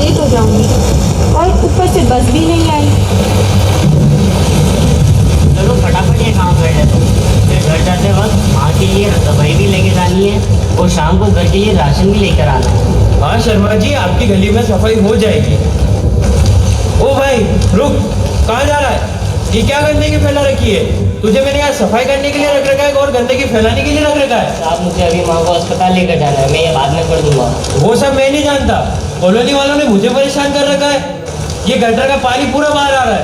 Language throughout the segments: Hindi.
लेट हो जाऊंगी और ऊपर से बस भी नहीं आई। चलो फटाफट ये काम कर लेते हैं। फिर घर जाते वक्त माँ के लिए दवाई भी लेके जानी है और शाम को घर के लिए राशन भी लेकर आना है। हाँ शर्मा जी, आपकी गली में सफाई हो जाएगी। ओ भाई रुक, कहाँ जा रहा है? ये क्या गंदगी फैला रखी है? तुझे मैंने यहाँ सफाई करने के लिए रख रखा है और गंदगी फैलाने के लिए रख रखा है? साहब मुझे अभी माँ को अस्पताल लेकर जाना है, मैं ये बाद में कर दूंगा। वो सब मैं नहीं जानता, कॉलोनी वालों ने मुझे परेशान कर रखा है। ये गटर का पानी पूरा बाहर आ रहा है।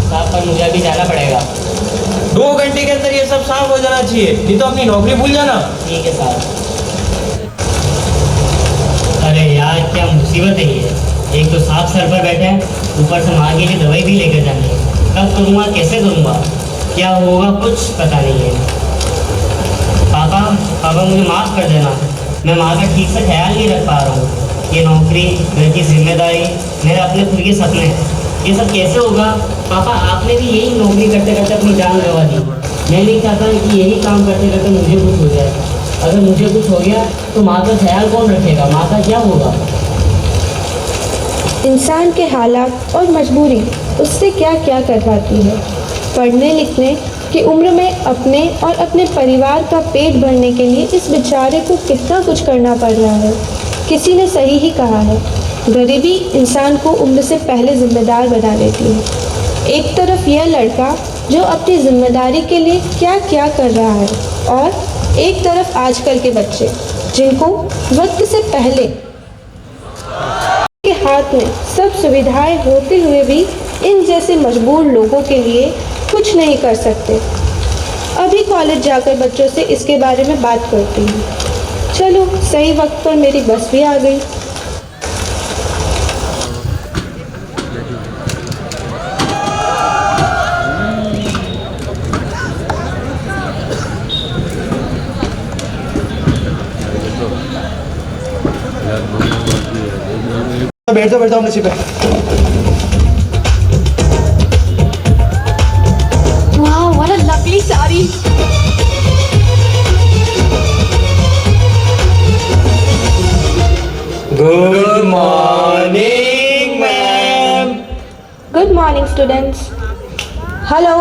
साहब पर मुझे अभी जाना पड़ेगा। 2 घंटे के अंदर ये सब साफ हो जाना चाहिए, नहीं तो अपनी नौकरी भूल जाना। ठीक है साहब। अरे यार क्या मुसीबत है ये, एक तो साफ सर पर बैठे हैं, ऊपर से माँ के लिए दवाई भी लेकर जानी है। कब करूँगा, कैसे करूँगा, क्या होगा कुछ पता नहीं है। पापा मुझे माफ़ कर देना, मैं माँ का ठीक से ख्याल नहीं रख पा रहा हूँ। ये नौकरी, घर की जिम्मेदारी, मेरे अपने खुद के सपने, ये सब कैसे होगा। पापा आपने भी यही नौकरी करते करते अपनी जान गंवा दी। मैं नहीं चाहता कि यही काम करते करते मुझे कुछ हो जाए। अगर मुझे कुछ हो गया तो माँ का ख्याल कौन रखेगा, माँ का क्या होगा। इंसान के हालात और मजबूरी उससे क्या क्या करवाती है। पढ़ने लिखने की उम्र में अपने और अपने परिवार का पेट भरने के लिए इस बेचारे को कितना कुछ करना पड़ रहा है। किसी ने सही ही कहा है, गरीबी इंसान को उम्र से पहले जिम्मेदार बना देती है। एक तरफ यह लड़का जो अपनी जिम्मेदारी के लिए क्या क्या कर रहा है और एक तरफ आजकल के बच्चे जिनको वक्त से पहले के हाथ में सब सुविधाएं होते हुए भी इन जैसे मजबूर लोगों के लिए कुछ नहीं कर सकते। अभी कॉलेज जाकर बच्चों से इसके बारे में बात करती हूँ। चलो सही वक्त पर मेरी बस भी आ गई। बैठ जाओ नसीब पे। वाह, what a lovely sari. Good morning ma'am. Good morning students. Hello,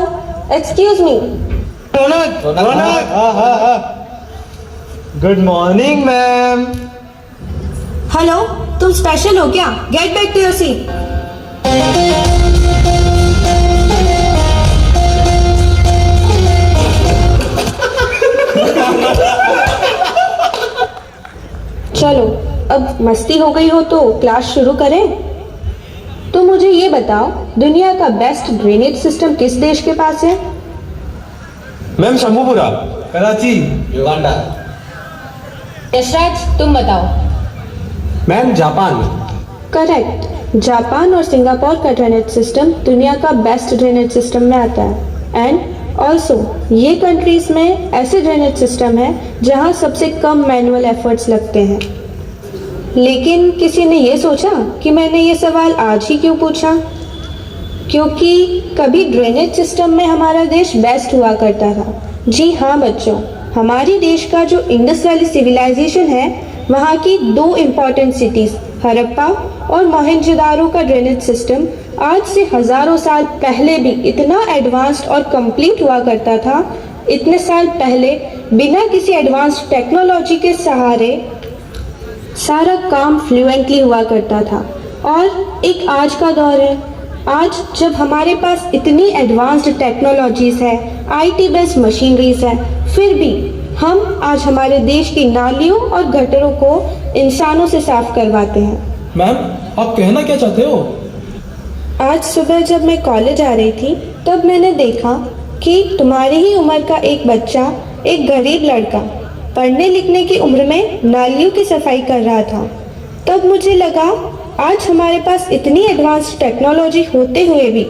excuse me. Good morning ma'am. Hello, तुम स्पेशल हो क्या? Get back to your seat. चलो अब मस्ती हो गई हो तो क्लास शुरू करें। तो मुझे ये बताओ, दुनिया का बेस्ट ड्रेनेज सिस्टम किस देश के पास है? मैम शंभूपुरा। कराची। युगांडा। यशराज तुम बताओ। Ma'am Japan. करेक्ट, जापान और सिंगापुर का ड्रेनेज सिस्टम दुनिया का बेस्ट ड्रेनेज सिस्टम में आता है। एंड ऑल्सो ये कंट्रीज में ऐसे ड्रेनेज सिस्टम है जहां सबसे कम मैनुअल एफर्ट्स लगते हैं। लेकिन किसी ने ये सोचा कि मैंने ये सवाल आज ही क्यों पूछा? क्योंकि कभी ड्रेनेज सिस्टम में हमारा देश बेस्ट हुआ करता था। जी हाँ बच्चों, हमारी देश का जो इंडस वैली सिविलाइजेशन है, वहाँ की 2 इम्पॉर्टेंट सिटीज़ हड़प्पा और मोहनजोदारो का ड्रेनेज सिस्टम आज से हज़ारों साल पहले भी इतना एडवांस्ड और कंप्लीट हुआ करता था। इतने साल पहले बिना किसी एडवांस टेक्नोलॉजी के सहारे सारा काम फ्लुएंटली हुआ करता था। और एक आज का दौर है, आज जब हमारे पास इतनी एडवांस्ड टेक्नोलॉजीज़ है, IT बेस्ड मशीनरीज है, फिर भी हम आज हमारे देश की नालियों और गटरों को इंसानों से साफ करवाते हैं। मैम आप कहना क्या चाहते हो? आज सुबह जब मैं कॉलेज आ रही थी तब मैंने देखा कि तुम्हारी ही उम्र का एक बच्चा, एक गरीब लड़का पढ़ने लिखने की उम्र में नालियों की सफाई कर रहा था। तब मुझे लगा आज हमारे पास इतनी एडवांस टेक्नोलॉजी होते हुए भी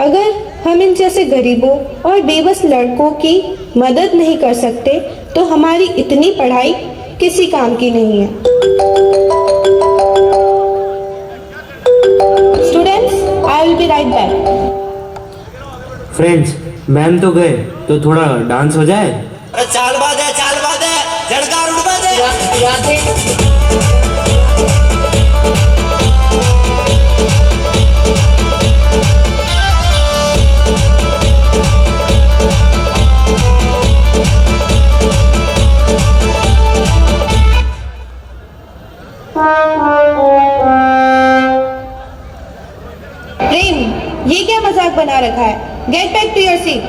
अगर हम इन जैसे गरीबों और बेबस लड़कों की मदद नहीं कर सकते तो हमारी इतनी पढ़ाई किसी काम की नहीं है। Students, I will be right back. Friends, ma'am तो गए तो थोड़ा डांस हो जाए। चाल बात है झड़का उड़ बात है। तक बना रखा है। Get back to your seat.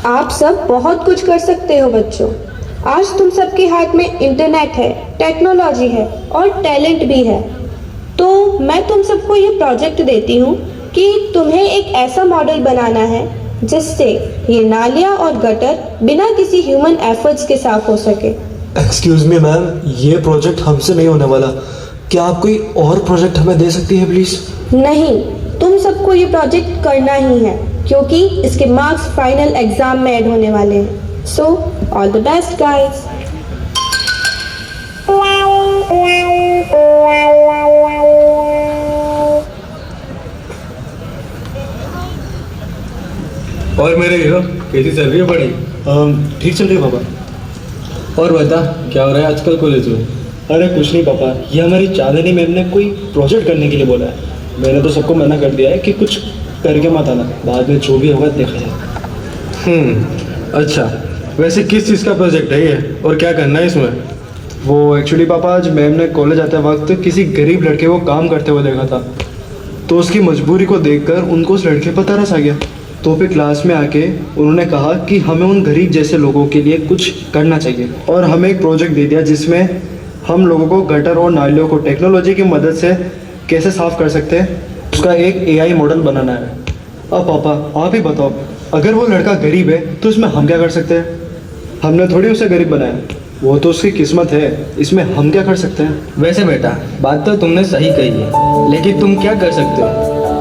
आप सब बहुत कुछ कर सकते हो बच्चों। आज तुम सबके हाथ में इंटरनेट है, टेक्नोलॉजी है और टैलेंट भी है। तो मैं तुम सबको ये प्रोजेक्ट देती हूँ कि तुम्हें एक ऐसा मॉडल बनाना है जिससे ये नालियाँ और गटर बिना किसी ह्यूमन एफर्ट्स के साफ हो सके। एक्सक्यूज मी मैम, ये प्रोजेक्ट हमसे नहीं होने वाला। क्या आप कोई और प्रोजेक्ट हमें दे सकती है प्लीज? नहीं, तुम सबको ये प्रोजेक्ट करना ही है क्योंकि इसके मार्क्स फाइनल एग्जाम में ऐड होने वाले हैं। So all the best guys. और मेरे हीरो कैसी चल रही है पढ़ाई? ठीक चल रही है पापा। और बता क्या हो रहा है आजकल कॉलेज में? अरे कुछ नहीं पापा, ये हमारी चांदनी मैम ने कोई प्रोजेक्ट करने के लिए बोला है। मैंने तो सबको मना कर दिया है कि कुछ करके मत आना, बाद में जो भी होगा देखा जाएगा। अच्छा, वैसे किस चीज़ का प्रोजेक्ट है ये और क्या करना है इसमें? वो एक्चुअली पापा, आज मैम ने कॉलेज आते वक्त किसी गरीब लड़के को काम करते हुए देखा था, तो उसकी मजबूरी को देखकर उनको उस लड़के पर तरस आ गया। तो फिर क्लास में आके उन्होंने कहा कि हमें उन गरीब जैसे लोगों के लिए कुछ करना चाहिए, और हमें एक प्रोजेक्ट दे दिया जिसमें हम लोगों को गटर और नालियों को टेक्नोलॉजी की मदद से कैसे साफ़ कर सकते हैं, उसका एक AI मॉडल बनाना है। अब पापा आप ही बताओ, अगर वो लड़का गरीब है तो इसमें हम क्या कर सकते हैं? हमने थोड़ी उसे गरीब बनाया, वो तो उसकी किस्मत है, इसमें हम क्या कर सकते हैं? वैसे बेटा बात तो तुमने सही कही है, लेकिन तुम क्या कर सकते हो?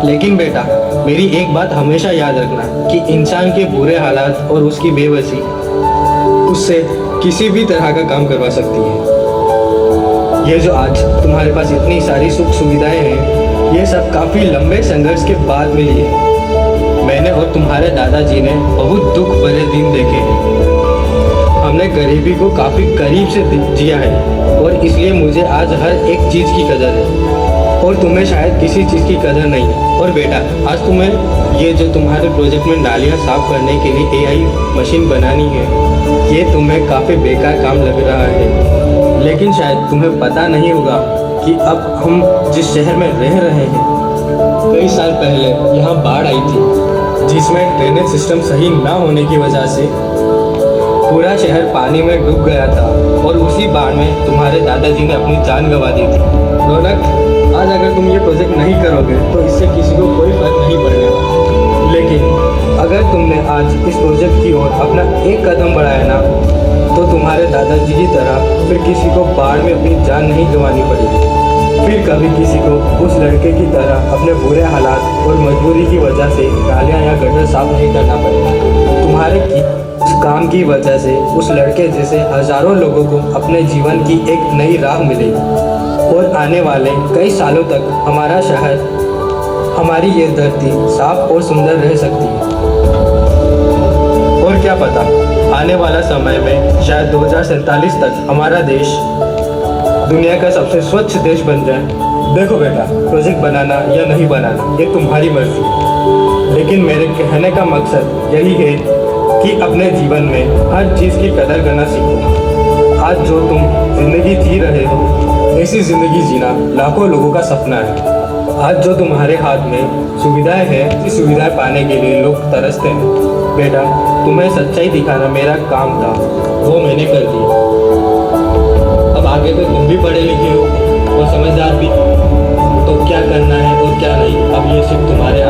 लेकिन बेटा मेरी एक बात हमेशा याद रखना कि इंसान के बुरे हालात और उसकी बेबसी उससे किसी भी तरह का काम करवा सकती है। ये जो आज तुम्हारे पास इतनी सारी सुख सुविधाएं हैं, ये सब काफ़ी लंबे संघर्ष के बाद मिली है। मैंने और तुम्हारे दादाजी ने बहुत दुख भरे दिन देखे हैं। हमने गरीबी को काफ़ी करीब से जिया है, और इसलिए मुझे आज हर एक चीज़ की कदर है, और तुम्हें शायद किसी चीज़ की कदर नहीं है। और बेटा आज तुम्हें ये जो तुम्हारे प्रोजेक्ट में नालियाँ साफ करने के लिए AI मशीन बनानी है, ये तुम्हें काफ़ी बेकार काम लग रहा है, लेकिन शायद तुम्हें पता नहीं होगा कि अब हम जिस शहर में रह रहे हैं, कई साल पहले यहाँ बाढ़ आई थी, जिसमें ड्रेनेज सिस्टम सही ना होने की वजह से पूरा शहर पानी में डूब गया था, और उसी बाढ़ में तुम्हारे दादाजी ने अपनी जान गंवा दी थी। रौनक, आज अगर तुम ये प्रोजेक्ट नहीं करोगे तो इससे किसी को कोई फर्क नहीं पड़ने वाला, लेकिन अगर तुमने आज इस प्रोजेक्ट की ओर अपना एक कदम बढ़ाया ना, तो तुम्हारे दादाजी की तरह फिर किसी को बाढ़ में अपनी जान नहीं गंवानी पड़ेगी। फिर कभी किसी को उस लड़के की तरह अपने बुरे हालात और मजबूरी की वजह से नालियाँ या गटर साफ नहीं करना पड़ेगा। तुम्हारे उस काम की वजह से उस लड़के जैसे हजारों लोगों को अपने जीवन की एक नई राह मिलेगी, और आने वाले कई सालों तक हमारा शहर, हमारी ये धरती साफ और सुंदर रह सकती है। और क्या पता, आने वाला समय में शायद 2047 तक हमारा देश दुनिया का सबसे स्वच्छ देश बन जाए। देखो बेटा, प्रोजेक्ट बनाना या नहीं बनाना ये तुम्हारी मर्जी है, लेकिन मेरे कहने का मकसद यही है कि अपने जीवन में हर चीज़ की कदर करना सीखो। आज जो तुम जिंदगी जी रहे हो, ऐसी जिंदगी जीना लाखों लोगों का सपना है। आज जो तुम्हारे हाथ में सुविधाएं हैं, इस सुविधाएं पाने के लिए लोग तरसते हैं। बेटा तुम्हें सच्चाई दिखाना मेरा काम था, वो मैंने कर दिया। अब आगे तो तुम भी पढ़े लिखे हो और समझदार भी, तो क्या करना है और क्या नहीं, अब ये सिर्फ तुम्हारे